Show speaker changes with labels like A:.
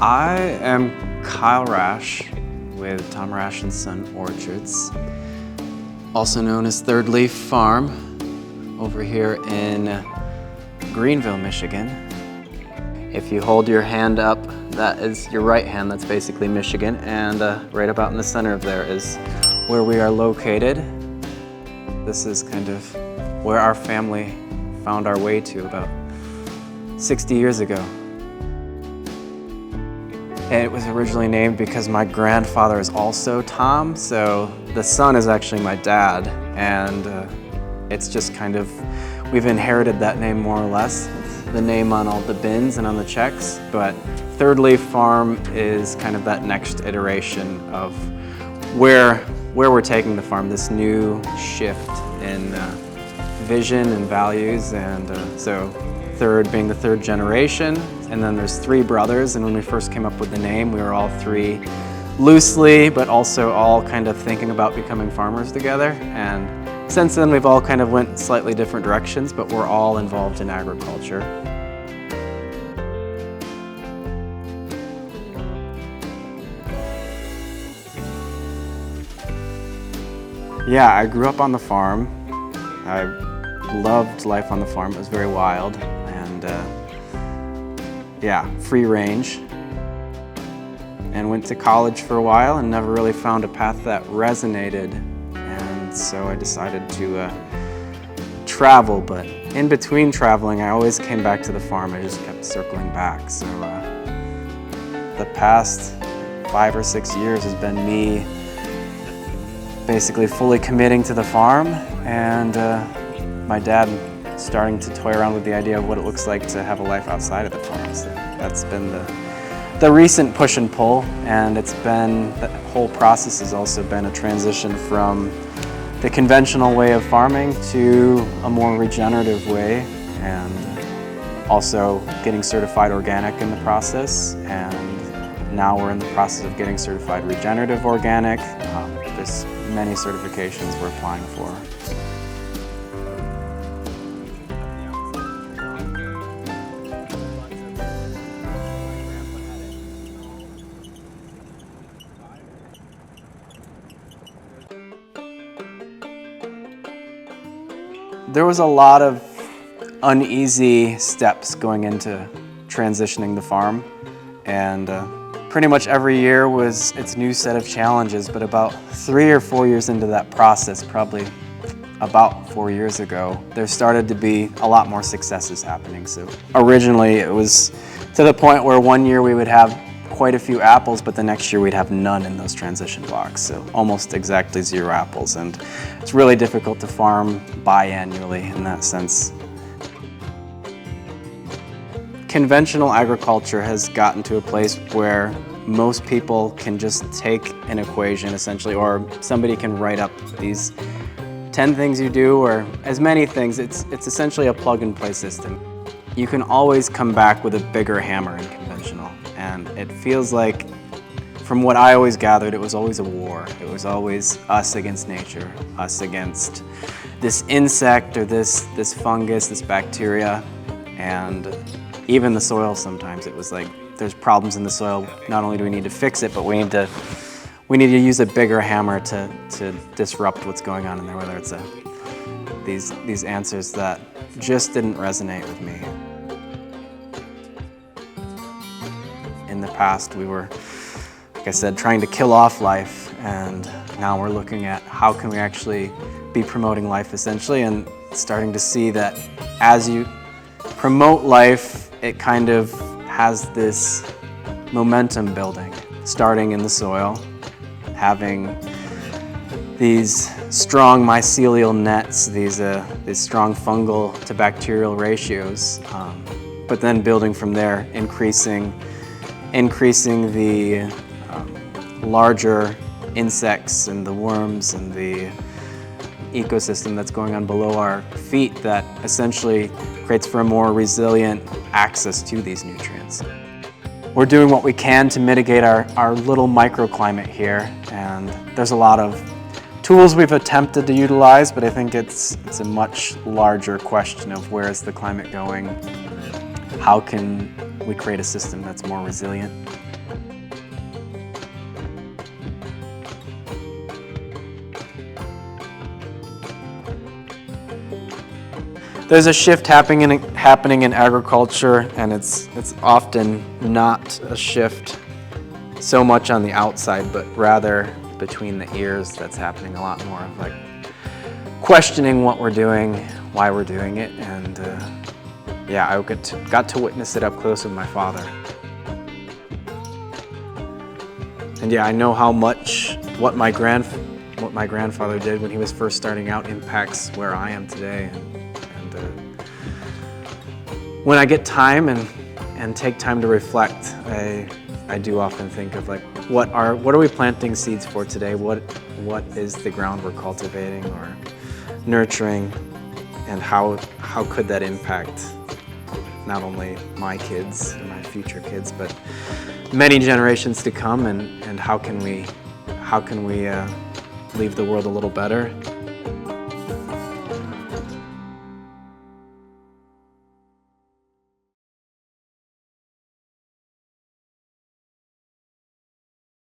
A: I am Kyle Rasch with Tom Rasch and Son Orchards, also known as Third Leaf Farm, over here in Greenville, Michigan. If you hold your hand up, that is your right hand, that's basically Michigan, and right about in the center of there is where we are located. This is kind of where our family found our way to about 60 years ago. And it was originally named because my grandfather is also Tom, so the son is actually my dad, and it's just kind of, we've inherited that name more or less. It's the name on all the bins and on the checks, but Third Leaf Farm is kind of that next iteration of where we're taking the farm, this new shift in vision and values, and so third being the third generation, and then there's three brothers, and when we first came up with the name, we were all three loosely, but also all kind of thinking about becoming farmers together, and since then we've all kind of went slightly different directions, but we're all involved in agriculture. Yeah, I grew up on the farm. I loved life on the farm. It was very wild and yeah, free range. And went to college for a while and never really found a path that resonated. And so I decided to travel, but in between traveling, I always came back to the farm. I just kept circling back. So the past 5 or 6 years has been me basically fully committing to the farm, and my dad starting to toy around with the idea of what it looks like to have a life outside of the farm. So that's been the recent push and pull, and it's been, the whole process has also been a transition from the conventional way of farming to a more regenerative way, and also getting certified organic in the process, and now we're in the process of getting certified regenerative organic. There's many certifications we're applying for. There was a lot of uneasy steps going into transitioning the farm, and pretty much every year was its new set of challenges, but about 3 or 4 years into that process, probably about 4 years ago, there started to be a lot more successes happening. So originally it was to the point where one year we would have quite a few apples, but the next year we'd have none in those transition blocks, so almost exactly 0 apples. And it's really difficult to farm biannually in that sense. Conventional agriculture has gotten to a place where most people can just take an equation essentially, or somebody can write up these 10 things you do, or as many things. It's essentially a plug and play system. You can always come back with a bigger hammer in conventional, and it feels like, from what I always gathered, it was always a war. It was always us against nature, us against this insect or this fungus, this bacteria, and even the soil. Sometimes it was like, there's problems in the soil. Not only do we need to fix it, but we need to use a bigger hammer to disrupt what's going on in there, whether it's these answers that just didn't resonate with me. In the past, we were, like I said, trying to kill off life, and now we're looking at how can we actually be promoting life essentially, and starting to see that as you promote life, it kind of has this momentum building, starting in the soil, having these strong mycelial nets, these strong fungal to bacterial ratios, but then building from there, increasing the larger insects and the worms and the ecosystem that's going on below our feet that essentially creates for a more resilient access to these nutrients. We're doing what we can to mitigate our little microclimate here, and there's a lot of tools we've attempted to utilize, but I think it's a much larger question of where is the climate going. how can we create a system that's more resilient? There's a shift happening in agriculture, and it's often not a shift so much on the outside, but rather between the ears. That's happening a lot more of like questioning what we're doing, why we're doing it, and yeah, I got to witness it up close with my father. And yeah, I know how much what my grandfather did when he was first starting out impacts where I am today. And when I get time and take time to reflect, I do often think of like, what are we planting seeds for today? What is the ground we're cultivating or nurturing, and how could that impact not only my kids and my future kids, but many generations to come, and how can we leave the world a little better?